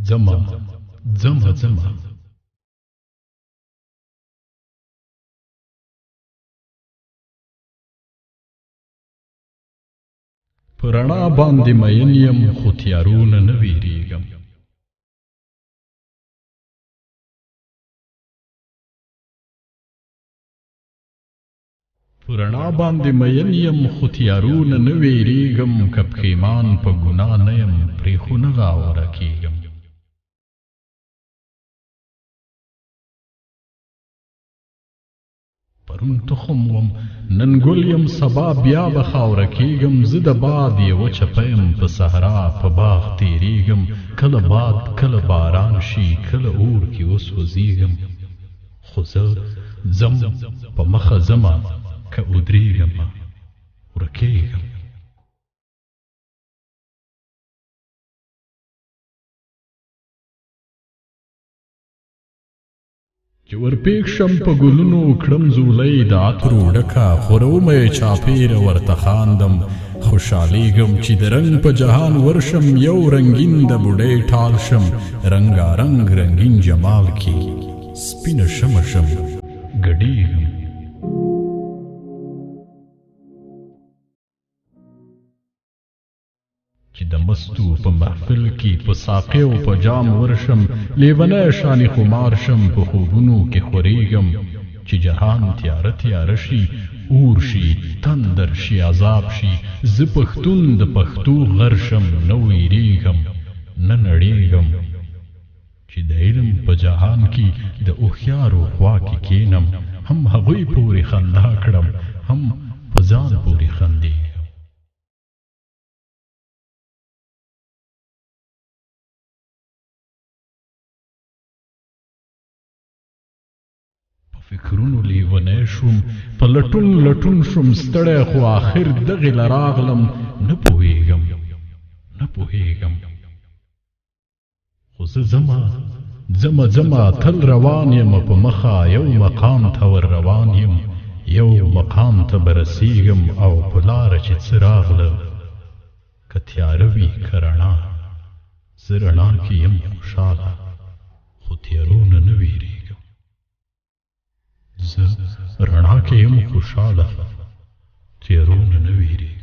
ځمه ځمه ځمه په رڼا باندې مین یم خو تیارونه نه ویریږم په رڼا باندې مین یم خو تیارونه نه ویریږم که پښیمان په ګناه نه یم پرې خو نه غاوره کیږم پرون تخم وم نن ګل یم سبا بیا به خاوره کیږم زه د باد یوه چپه یم په صحرا په باغ تیریږم کله باد کله باران شي کله اور کې وسوځیږم خو زه ځم په مخه ځمه که ودرېږم ورکېږم چې ورپېښ شم په ګلونو کړم زولۍ د عطرو ډکه خورومه یې چاپېره ورته خاندم خوشحالېږم چې د رنګ په جهان ورشم یو رنګین د بوډۍ ټال شم رنګارنګ رنګین جمال کې سپینه شمه شم ګډېږم چې د مستو په محفل کې په ساقي او په جام ورشم لیونی شانې خمار شم په خوبونو کې خورېږم چې جهان تیاره تیاره شي اور شي تندر شي عذاب شي زه پښتون د پښتو غر شم نه ویریږم نه نړېږم چې د علم په جهان کې د هوښیارو خوا کې کینم هم هغوی پورې خندا کړم هم په ځان پورې خندېږم فکرونو لیونی شوم په لټون لټون شوم ستړی خو آخر دغې له راغلم نه پوهېږم نه پوهېږم خو زه ځمه ځمه ځمه تل روان یم په مخه یو مقام ته ور روان یم یو مقام ته به رسېږم او په لاره چې څه راغله که تیاره وي که رڼا زه رڼا کې یم خوشحاله خو تیارونه نه ویریږم زه رڼا کې یم خوشحاله تیارونه نه ویریږم